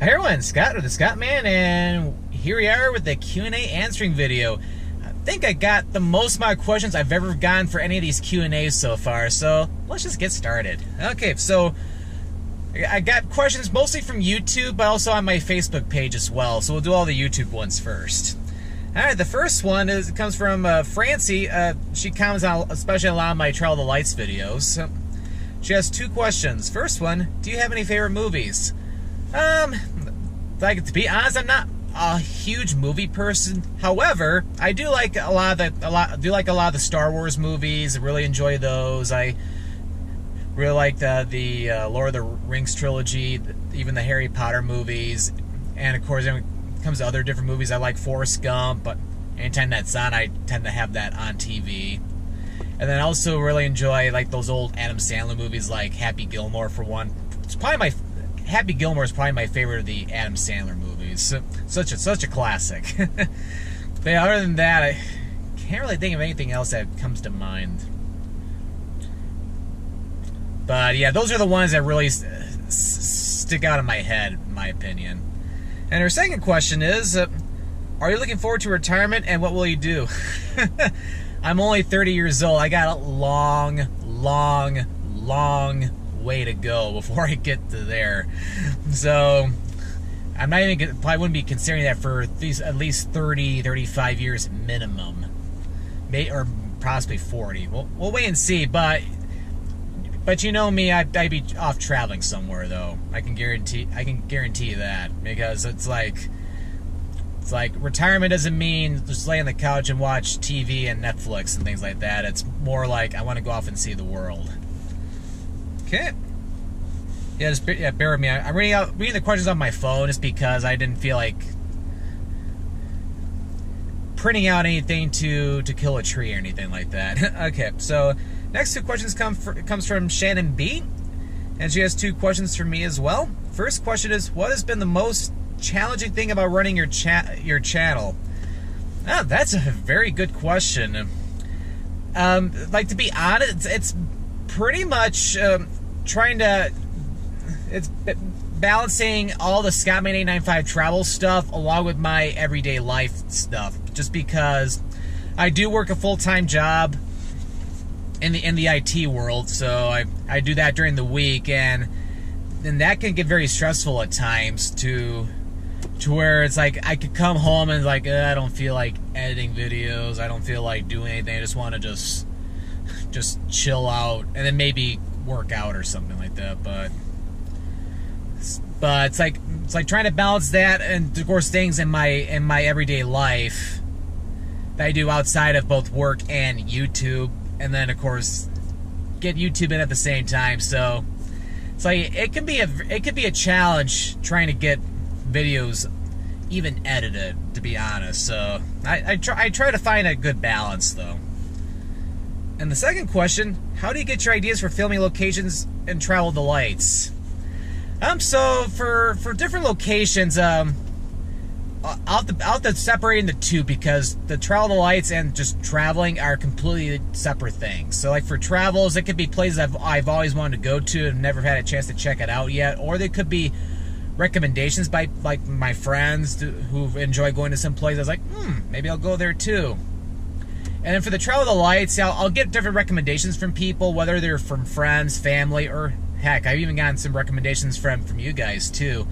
Hi everyone, Scott with the Scottman, and here we are with the Q&A answering video. I think I got the most amount of questions I've ever gotten for any of these Q&As so far, so let's just get started. Okay, so I got questions mostly from YouTube, but also on my Facebook page as well, so we'll do all the YouTube ones first. Alright, the first one comes from Francie. She comments on especially a lot of my Trail of the Lights videos. She has two questions. First one, do you have any favorite movies? Like, to be honest, I'm not a huge movie person. However, I do like a lot of the Star Wars movies. I really enjoy those. I really like the Lord of the Rings trilogy, even the Harry Potter movies, and of course, when it comes to other different movies, I like Forrest Gump. But anytime that's on, I tend to have that on TV. And then I also really enjoy like those old Adam Sandler movies, like Happy Gilmore for one. It's probably Happy Gilmore is probably my favorite of the Adam Sandler movies. Such a classic. But yeah, other than that, I can't really think of anything else that comes to mind. But yeah, those are the ones that really stick out in my head, in my opinion. And her second question is, are you looking forward to retirement, and what will you do? I'm only 30 years old. I got a long way to go before I get to there. So I'm not even probably wouldn't be considering that for at least 30, 35 years minimum, or possibly 40. We'll wait and see. But you know me, I'd be off traveling somewhere though. I can guarantee you that, because it's like retirement doesn't mean just lay on the couch and watch TV and Netflix and things like that. It's more like I want to go off and see the world. Okay. Yeah, bear with me. I'm reading the questions on my phone just because I didn't feel like printing out anything to kill a tree or anything like that. Okay, so next two questions comes from Shannon B, and she has two questions for me as well. First question is, what has been the most challenging thing about running your channel? Oh, that's a very good question. Like, to be honest, it's pretty much it's balancing all the Scottman895 travel stuff along with my everyday life stuff, just because I do work a full-time job in the IT world, so I do that during the week, and that can get very stressful at times to where it's like I could come home and like I don't feel like editing videos, I don't feel like doing anything, I just want to just chill out and then maybe work out or something like that. But it's like trying to balance that and of course things in my everyday life that I do outside of both work and YouTube, and then of course get YouTube in at the same time. So it's like it could be a challenge trying to get videos even edited, to be honest. So I try to find a good balance though. And the second question, how do you get your ideas for filming locations and Trail of the Lights? So for different locations, I'll have to separate into two, because the Trail of the Lights and just traveling are completely separate things. So like for travels, it could be places I've always wanted to go to and never had a chance to check it out yet, or they could be recommendations by like my friends who enjoy going to some place. I was like, maybe I'll go there too. And then for the Trail of the Lights, I'll get different recommendations from people, whether they're from friends, family, or heck, I've even gotten some recommendations from you guys too.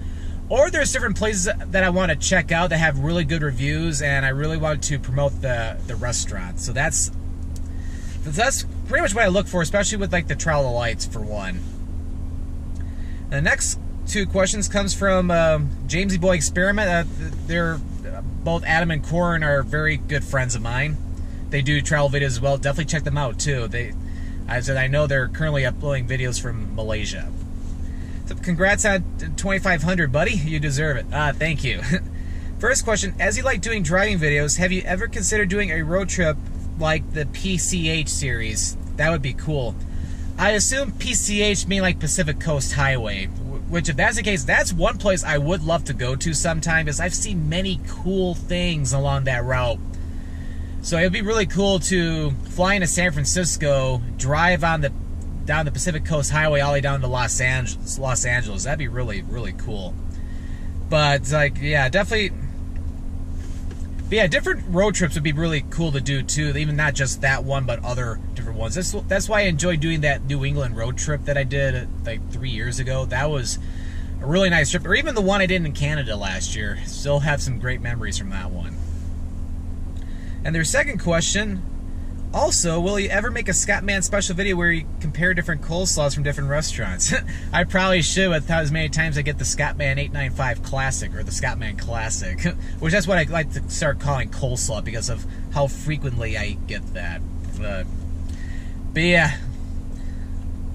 Or there's different places that I want to check out that have really good reviews, and I really want to promote the restaurant. So that's pretty much what I look for, especially with like the Trail of the Lights for one. The next two questions comes from Jamesy Boy Experiment. They're both Adam and Corin are very good friends of mine. They do travel videos as well. Definitely check them out too. I know they're currently uploading videos from Malaysia. So congrats on 2,500, buddy. You deserve it. Thank you. First question, as you like doing driving videos, have you ever considered doing a road trip like the PCH series? That would be cool. I assume PCH mean like Pacific Coast Highway, which if that's the case, that's one place I would love to go to sometime, because I've seen many cool things along that route. So it'd be really cool to fly into San Francisco, drive on down the Pacific Coast Highway all the way down to Los Angeles. That'd be really, really cool. But it's like, yeah, definitely. But yeah, different road trips would be really cool to do too. Even not just that one, but other different ones. That's why I enjoyed doing that New England road trip that I did like 3 years ago. That was a really nice trip. Or even the one I did in Canada last year. Still have some great memories from that one. And their second question, also, will you ever make a Scottman special video where you compare different coleslaws from different restaurants? I probably should, with as many times I get the Scottman895 Classic, or the Scottman Classic, which that's what I like to start calling coleslaw because of how frequently I get that. But yeah,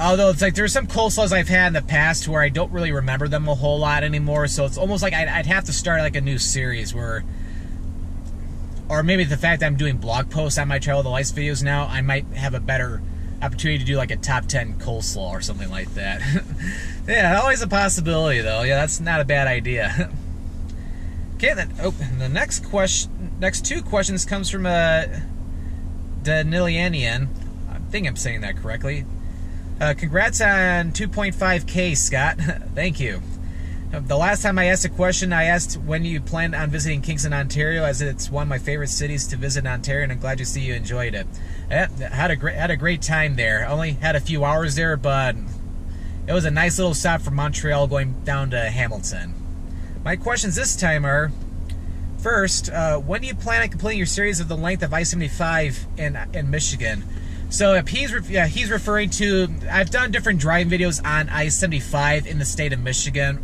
although it's like there's some coleslaws I've had in the past where I don't really remember them a whole lot anymore, so it's almost like I'd have to start like a new series where, or maybe the fact that I'm doing blog posts on my Travel the Lights videos now, I might have a better opportunity to do like a top 10 coleslaw or something like that. Yeah, always a possibility though. Yeah, that's not a bad idea. Okay, then the next two questions comes from Danilianian. I think I'm saying that correctly. Congrats on 2.5K, Scott. Thank you. The last time I asked a question, I asked when you planned on visiting Kingston, Ontario, as it's one of my favorite cities to visit in Ontario, and I'm glad to see you enjoyed it. I had a great time there. I only had a few hours there, but it was a nice little stop from Montreal going down to Hamilton. My questions this time are, first, when do you plan on completing your series of the length of I-75 in Michigan? So if he's referring to, I've done different driving videos on I-75 in the state of Michigan,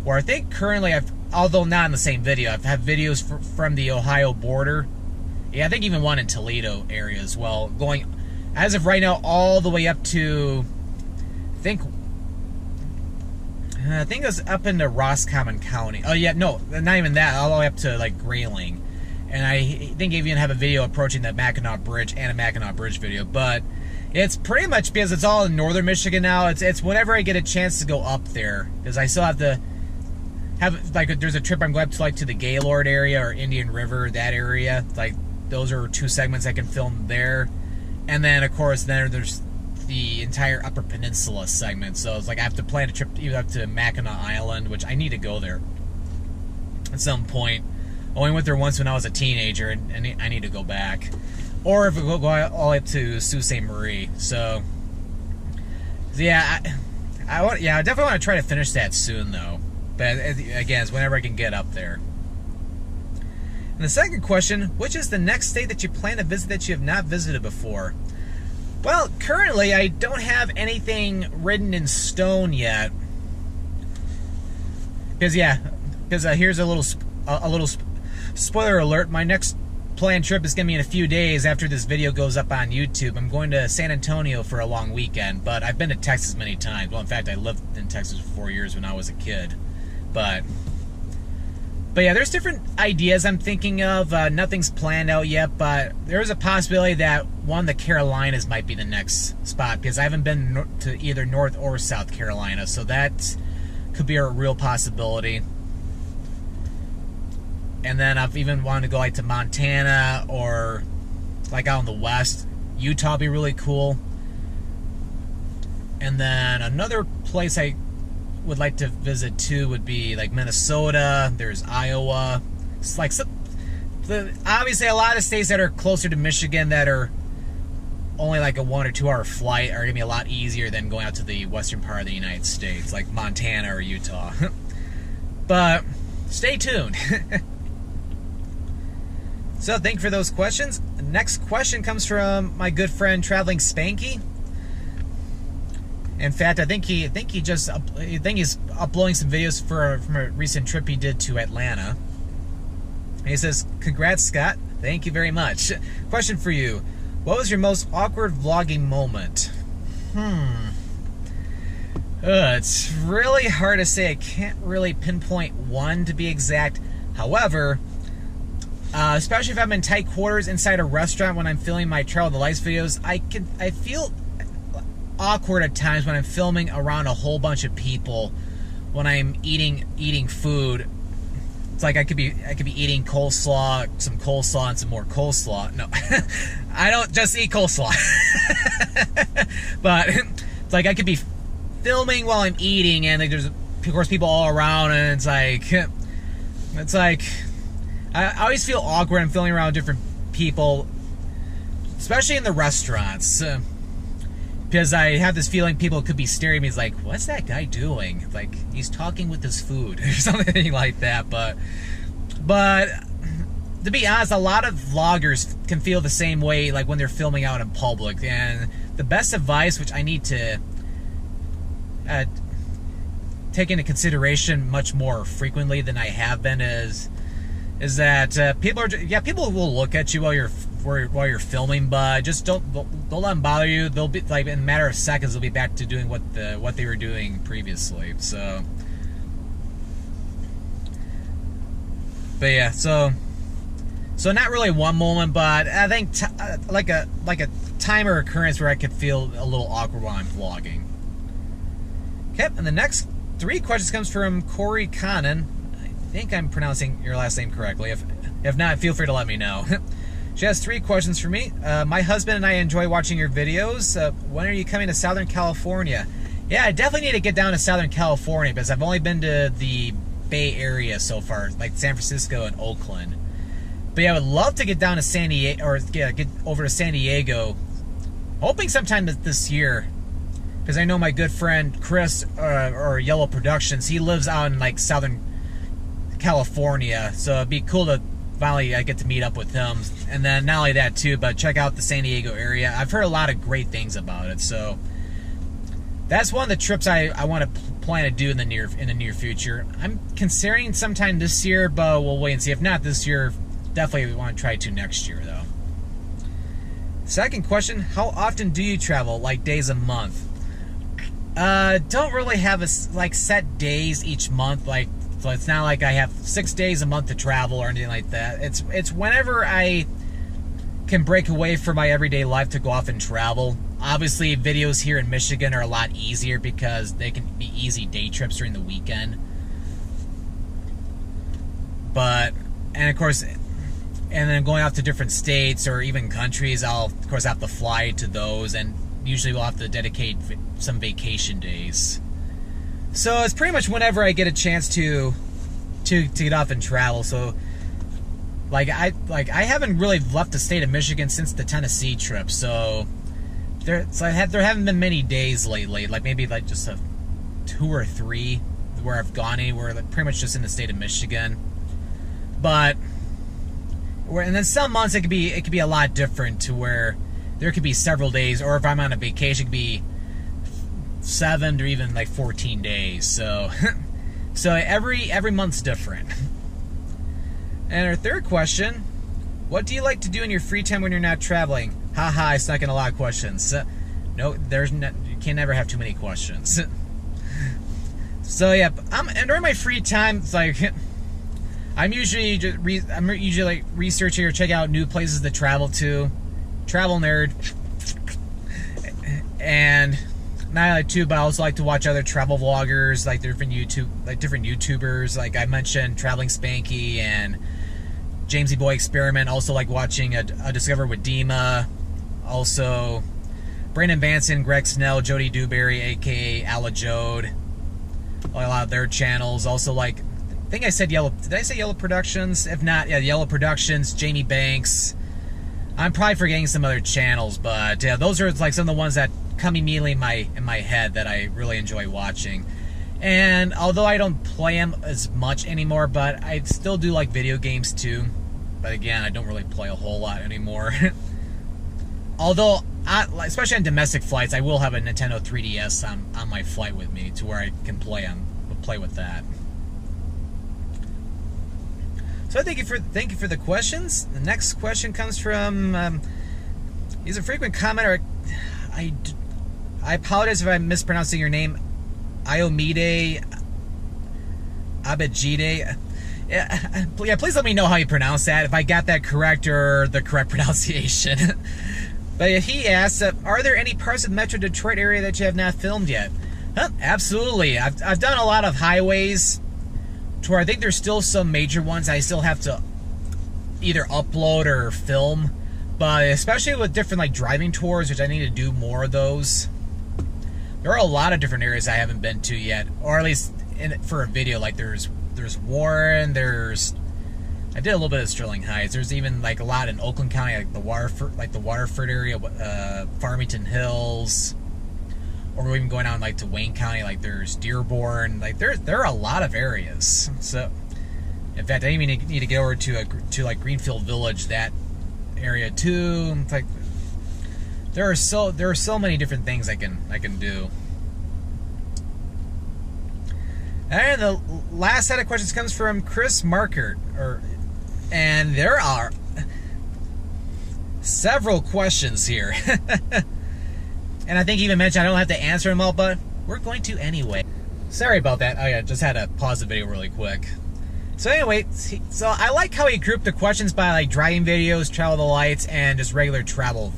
where I think currently although not in the same video, I've had videos from the Ohio border. Yeah, I think even one in Toledo area as well, going, as of right now, all the way up to, I think it was up into Roscommon County. Oh yeah, no, not even that, all the way up to like Grayling. And I think I even have a video approaching the Mackinac Bridge and a Mackinac Bridge video, but it's pretty much because it's all in northern Michigan now. It's whenever I get a chance to go up there, because I still have to have, like, there's a trip I'm going up to, like, to the Gaylord area or Indian River, that area. Like, those are 2 segments I can film there. And then, of course, there's the entire Upper Peninsula segment. So it's like I have to plan a trip either up to Mackinac Island, which I need to go there at some point. I only went there once when I was a teenager, and I need to go back. Or if we go all the way up to Sault Ste. Marie. So yeah, I definitely want to try to finish that soon, though. But again, it's whenever I can get up there. And the second question, which is the next state that you plan to visit that you have not visited before? Well, currently I don't have anything written in stone yet. Because here's a little spoiler alert. My next planned trip is going to be in a few days after this video goes up on YouTube. I'm going to San Antonio for a long weekend, but I've been to Texas many times. Well, in fact, I lived in Texas for 4 years when I was a kid. But yeah, there's different ideas I'm thinking of. Nothing's planned out yet, but there's a possibility that one of the Carolinas might be the next spot, because I haven't been to either North or South Carolina, so that could be a real possibility. And then I've even wanted to go like to Montana or like out in the west. Utah would be really cool. And then another place I would like to visit too would be like Minnesota. There's Iowa. It's like obviously a lot of states that are closer to Michigan that are only like a 1 or 2 hour flight are gonna be a lot easier than going out to the western part of the United States, like Montana or Utah. But stay tuned. So thank you for those questions. The next question comes from my good friend Traveling Spanky. In fact, I think he's uploading some videos from a recent trip he did to Atlanta. And he says, "Congrats, Scott. Thank you very much. Question for you: what was your most awkward vlogging moment?" It's really hard to say. I can't really pinpoint one to be exact. However, especially if I'm in tight quarters inside a restaurant when I'm filming my Travel the Lights videos, I feel awkward at times when I'm filming around a whole bunch of people when I'm eating food. It's like I could be eating coleslaw, some coleslaw, and some more coleslaw. No, I don't just eat coleslaw. But it's like I could be filming while I'm eating, and like there's of course people all around, and it's like It's like, I always feel awkward. I'm feeling around different people, especially in the restaurants, because I have this feeling people could be staring at me. It's like, what's that guy doing? Like, he's talking with his food or something like that. But to be honest, a lot of vloggers can feel the same way, like when they're filming out in public. And the best advice, which I need to take into consideration much more frequently than I have been, is that people will look at you while you're filming, but just don't let them bother you. They'll be like, in a matter of seconds, they'll be back to doing what they were doing previously. So, but yeah, so not really one moment, but I think like a time or occurrence where I could feel a little awkward while I'm vlogging. Okay, and the next 3 questions comes from Corey Connon. I think I'm pronouncing your last name correctly. If not, feel free to let me know. She has 3 questions for me. My husband and I enjoy watching your videos. When are you coming to Southern California? Yeah, I definitely need to get down to Southern California, because I've only been to the Bay Area so far, like San Francisco and Oakland. But yeah, I would love to get down to San Diego, or get over to San Diego. Hoping sometime this year, because I know my good friend Chris, or Yellow Productions, he lives out in like Southern California, so it'd be cool to finally get to meet up with him. And then not only that too, but check out the San Diego area. I've heard a lot of great things about it, so that's one of the trips I want to plan to do in the near future. I'm considering sometime this year, but we'll wait and see. If not this year, definitely want to try to next year though. Second question: how often do you travel? Like days a month? Don't really have set days each month. So it's not like I have 6 days a month to travel or anything like that. It's whenever I can break away from my everyday life to go off and travel. Obviously, videos here in Michigan are a lot easier because they can be easy day trips during the weekend. And of course, and then going off to different states or even countries, I'll of course have to fly to those, and usually we'll have to dedicate some vacation days. So it's pretty much whenever I get a chance to get off and travel. So I haven't really left the state of Michigan since the Tennessee trip. So there haven't been many days lately. Like maybe just 2 or 3 where I've gone anywhere. Pretty much just in the state of Michigan. But and then some months it could be a lot different, to where there could be several days, or if I'm on a vacation, it could be 7 or even 14 days. So every month's different. And our third question: what do you like to do in your free time when you're not traveling? Haha, I snuck in a lot of questions. No, you can never have too many questions. So yeah, during my free time, it's I'm usually researching or checking out new places to travel to. Travel nerd. And not only too, but I also like to watch other travel vloggers, different YouTubers. Like I mentioned, Traveling Spanky and Jamesy Boy Experiment. Also like watching a Discover with Dima. Also Brandon Vanson, Greg Snell, Jody Dewberry, aka Ala Jode. A lot of their channels. Also I think I said Yellow. Did I say Yellow Productions? If not, yeah, Yellow Productions, Jamie Banks. I'm probably forgetting some other channels, but yeah, those are some of the ones that come immediately in my head that I really enjoy watching. And although I don't play them as much anymore, but I still do like video games too. But again, I don't really play a whole lot anymore. Although, especially on domestic flights, I will have a Nintendo 3DS on my flight with me, to where I can play with that. So thank you for the questions. The next question comes from he's a frequent commenter. I apologize if I'm mispronouncing your name. Iomide Abejide. Yeah, please let me know how you pronounce that, if I got that correct or the correct pronunciation. But he asks, are there any parts of Metro Detroit area that you have not filmed yet? Absolutely. I've done a lot of highways, to where I think there's still some major ones I still have to either upload or film. But especially with different driving tours, which I need to do more of those. There are a lot of different areas I haven't been to yet, or at least for a video. There's there's Warren, I did a little bit of Sterling Heights. There's even like a lot in Oakland County, like the Waterford area, Farmington Hills, or even going out like to Wayne County. Like there's Dearborn. Like there are a lot of areas. So, in fact, I even need to get over to like Greenfield Village, that area too. It's like there are so many different things I can do. And the last set of questions comes from Chris Markert, and there are several questions here. And I think he even mentioned I don't have to answer them all, but we're going to anyway. Sorry about that. Oh yeah, just had to pause the video really quick. So anyway, so I like how he grouped the questions by like driving videos, travel the lights, and just regular travel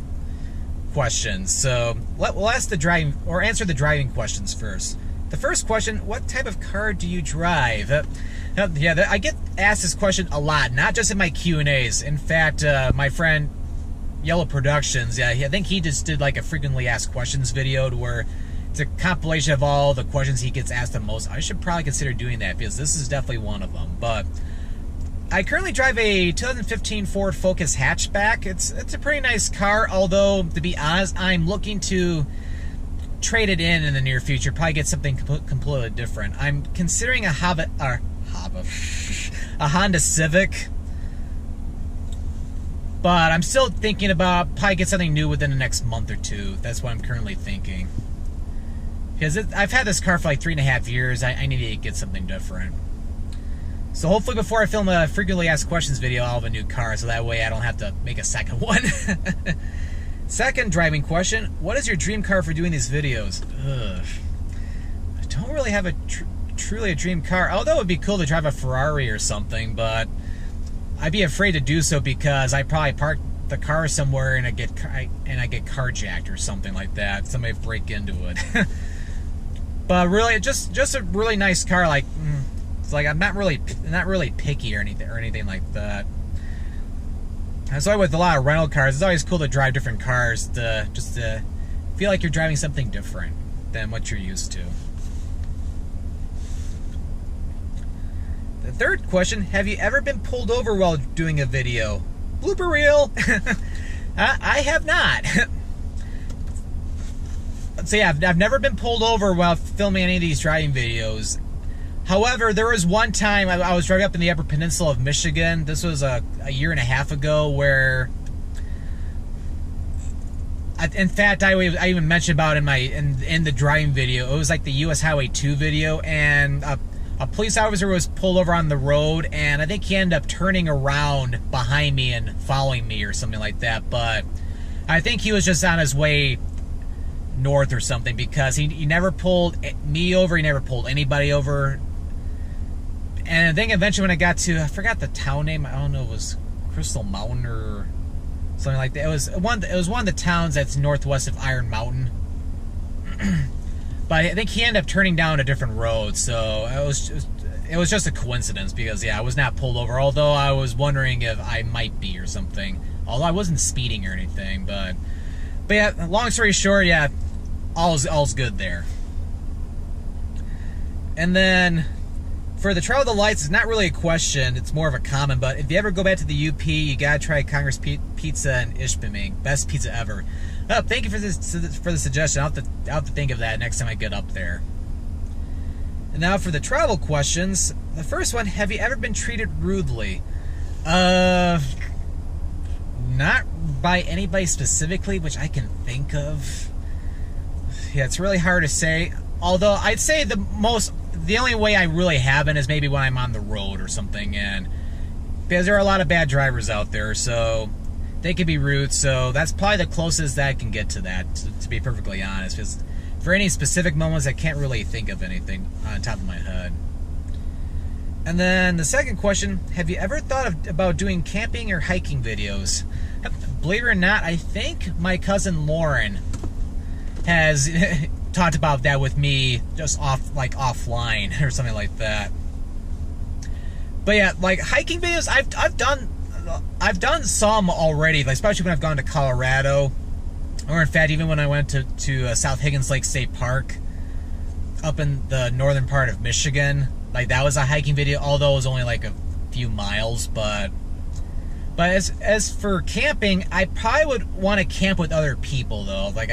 questions. So we'll ask the driving, or answer the driving questions first. The first question: what type of car do you drive? Yeah, I get asked this question a lot, not just in my Q&As. In fact, my friend Yellow Productions, yeah, I think he just did like a frequently asked questions video where it's a compilation of all the questions he gets asked the most. I should probably consider doing that because this is definitely one of them. But I currently drive a 2015 Ford Focus hatchback. It's a pretty nice car, although to be honest, I'm looking to trade it in the near future. Probably get something completely different. I'm considering a Honda Civic, but I'm still thinking about probably get something new within the next month or two. That's what I'm currently thinking. Because I've had this car for like 3.5 years. I need to get something different. So hopefully before I film a frequently asked questions video, I'll have a new car, so that way I don't have to make a second one. Second driving question: what is your dream car for doing these videos? Ugh. I don't really have truly a dream car, although it would be cool to drive a Ferrari or something, but I'd be afraid to do so because I probably park the car somewhere and I get carjacked or something like that. Somebody break into it. But really, just a really nice car. Like it's like I'm not really picky or anything like that. That's why with a lot of rental cars, it's always cool to drive different cars just to feel like you're driving something different than what you're used to. The third question: have you ever been pulled over while doing a video? Blooper reel. I have not. So yeah, I've never been pulled over while filming any of these driving videos. However, there was one time I was driving up in the Upper Peninsula of Michigan. This was a year and a half ago, where, in fact, I even mentioned about in the driving video. It was like the US Highway 2 video, and a police officer was pulled over on the road, and I think he ended up turning around behind me and following me or something like that. But I think he was just on his way north or something, because he never pulled me over, he never pulled anybody over. And I think eventually when I got to, I forgot the town name, I don't know, it was Crystal Mountain or something like that. It was one of the towns that's northwest of Iron Mountain. But I think he ended up turning down a different road, so it was just a coincidence, because yeah, I was not pulled over, although I was wondering if I might be or something. Although I wasn't speeding or anything, but yeah, long story short, yeah, all's good there. And then for the Trial of the Lights, it's not really a question, it's more of a comment, but if you ever go back to the UP, you gotta try Congress Pizza in Ishpeming. Best pizza ever. Oh, thank you for the suggestion. I'll have to think of that next time I get up there. And now for the travel questions. The first one: have you ever been treated rudely? Not by anybody specifically, which I can think of. Yeah, it's really hard to say. Although I'd say the only way I really haven't is maybe when I'm on the road or something, and because there are a lot of bad drivers out there, so they can be rude. So that's probably the closest that I can get to that, to be perfectly honest. Because for any specific moments, I can't really think of anything on top of my head. And then the second question: have you ever thought about doing camping or hiking videos? Believe it or not, I think my cousin Lauren has talked about that with me, just offline or something like that. But yeah, like hiking videos, I've done some already, like especially when I've gone to Colorado, or in fact even when I went to South Higgins Lake State Park up in the northern part of Michigan. like that was a hiking video, although it was only like a few miles. But as for camping, I probably would want to camp with other people though. Like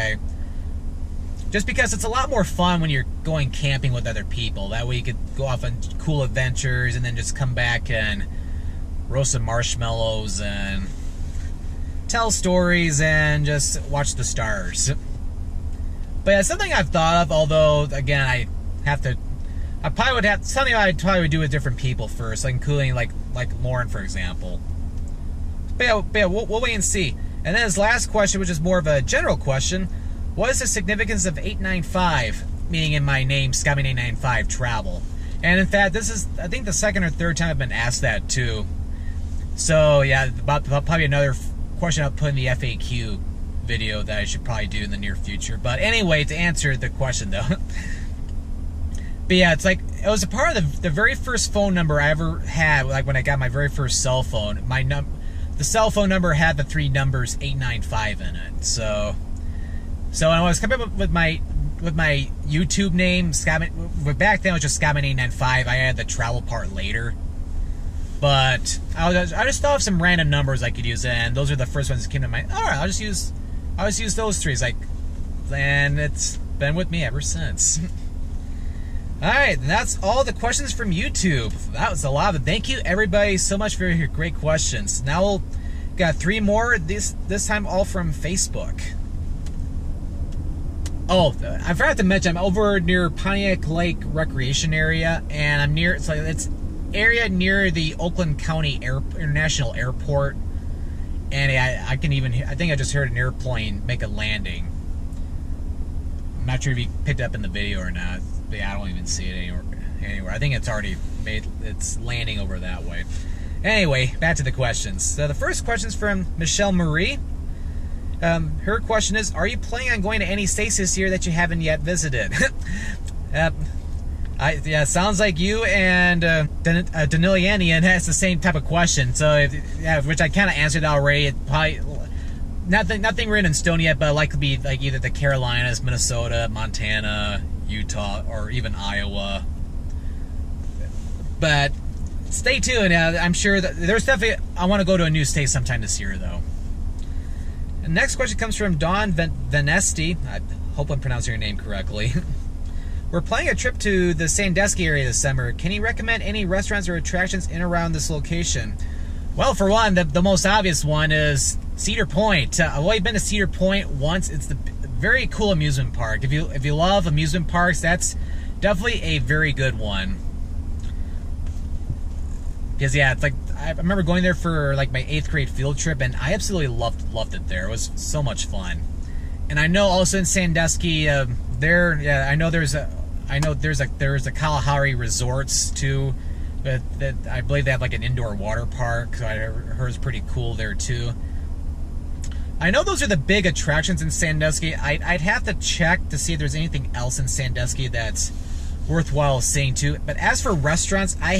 just because it's a lot more fun when you're going camping with other people. That way you could go off on cool adventures and then just come back and roast some marshmallows and tell stories and just watch the stars. But yeah, something I've thought of, although again something I'd probably would do with different people first, like including like Lauren, for example. But yeah, we'll wait and see. And then his last question, which is more of a general question: what is the significance of 895, meaning in my name, Scottman895 travel? And in fact, this is, I think, the second or third time I've been asked that too. So yeah, about probably another question I'll put in the FAQ video that I should probably do in the near future. But anyway, to answer the question though. But yeah, it's like, it was a part of the very first phone number I ever had, like when I got my very first cell phone. The cell phone number had the 3 numbers 895 in it. So when I was coming up with my YouTube name, back then it was just Scottman895. I added the travel part later. But I just thought of some random numbers I could use, and those are the first ones that came to mind. All right, I'll just use those 3. It's like, and it's been with me ever since. All right, that's all the questions from YouTube. That was a lot of it. Thank you everybody so much for your great questions. Now we'll got 3 more. This time all from Facebook. Oh, I forgot to mention, I'm over near Pontiac Lake Recreation Area, and I'm near, it's area near the Oakland County International Airport, and I think I just heard an airplane make a landing. I'm not sure if you picked up in the video or not, but yeah, I don't even see it anywhere. I think it's already it's landing over that way. Anyway, back to the questions. So the first question is from Michelle Marie. Her question is, are you planning on going to any states this year that you haven't yet visited? Yeah, sounds like you and Danilianian has the same type of question. So, which I kind of answered already. It probably nothing written in stone yet, but likely be like either the Carolinas, Minnesota, Montana, Utah, or even Iowa. But stay tuned. I'm sure that there's definitely, I want to go to a new state sometime this year, though. And next question comes from Dawn Venesti. I hope I'm pronouncing your name correctly. We're planning a trip to the Sandusky area this summer. Can you recommend any restaurants or attractions in and around this location? Well, for one, the most obvious one is Cedar Point. I've only been to Cedar Point once. It's a very cool amusement park. If you love amusement parks, that's definitely a very good one. Because yeah, it's like, I remember going there for like my 8th grade field trip, and I absolutely loved it there. It was so much fun. And I know also in Sandusky, I know there's a Kalahari Resorts too. That I believe they have like an indoor water park. So I heard it's pretty cool there too. I know those are the big attractions in Sandusky. I'd have to check to see if there's anything else in Sandusky that's worthwhile seeing too. But as for restaurants, I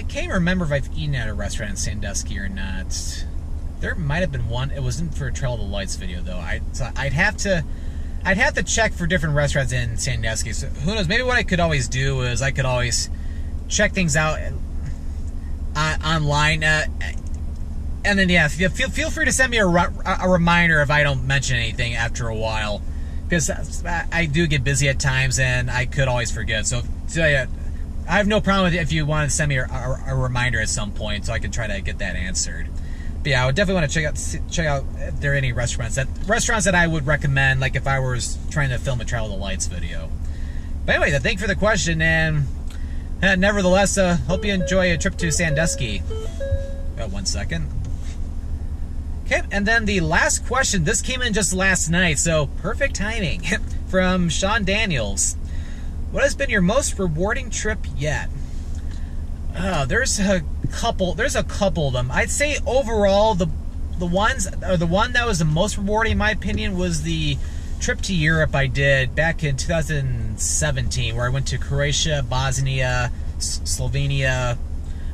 can't remember if I've eaten at a restaurant in Sandusky or not. There might have been one. It wasn't for a Trail of the Lights video though. So I'd have to check for different restaurants in Sandusky. So who knows? Maybe what I could always do is I could always check things out online. And then yeah, feel free to send me a reminder if I don't mention anything after a while, because I do get busy at times and I could always forget. So yeah, I have no problem with it if you want to send me a reminder at some point so I can try to get that answered. But yeah, I would definitely want to check out if there are any restaurants that I would recommend, like if I was trying to film a Trail of the Lights video. But anyway, thank you for the question, and nevertheless, hope you enjoy a trip to Sandusky. Got 1 second. Okay, and then the last question, this came in just last night, so perfect timing, from Sean Daniels. What has been your most rewarding trip yet? There's a couple of them. I'd say overall the one that was the most rewarding in my opinion was the trip to Europe I did back in 2017, where I went to Croatia, Bosnia, Slovenia,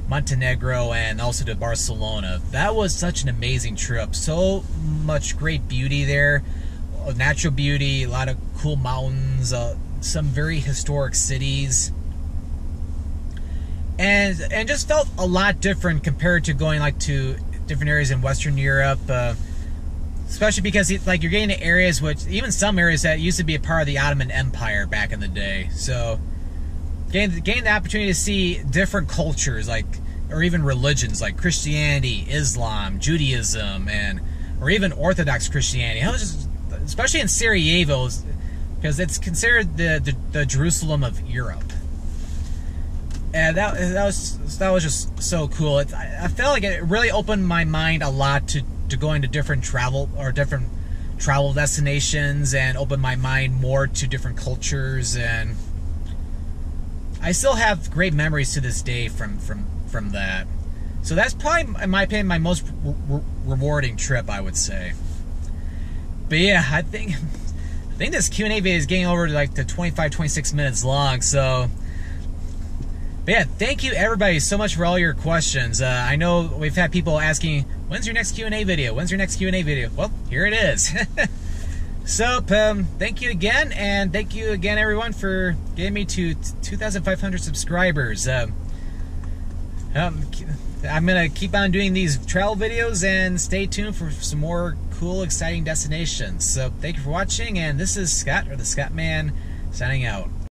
Montenegro, and also to Barcelona. That was such an amazing trip. So much great beauty there, natural beauty, a lot of cool mountains, some very historic cities. and just felt a lot different compared to going like to different areas in Western Europe, especially because like you're getting to areas which even some areas that used to be a part of the Ottoman Empire back in the day. So getting the opportunity to see different cultures, like, or even religions like Christianity, Islam, Judaism, or even Orthodox Christianity. I was just, especially in Sarajevo, because it's considered the Jerusalem of Europe. And that was just so cool. I felt like it really opened my mind a lot to going to different travel destinations, and opened my mind more to different cultures. And I still have great memories to this day from that. So that's probably, in my opinion, my most rewarding trip, I would say. But yeah, I think this Q&A video is getting over to like the 25-26 minutes long. So, but yeah, thank you everybody so much for all your questions. I know we've had people asking, when's your next Q&A video? When's your next Q&A video? Well, here it is. So, thank you again, and thank you again, everyone, for getting me to 2,500 subscribers. I'm going to keep on doing these travel videos, and stay tuned for some more cool, exciting destinations. So, thank you for watching, and this is Scott, or the Scottman, signing out.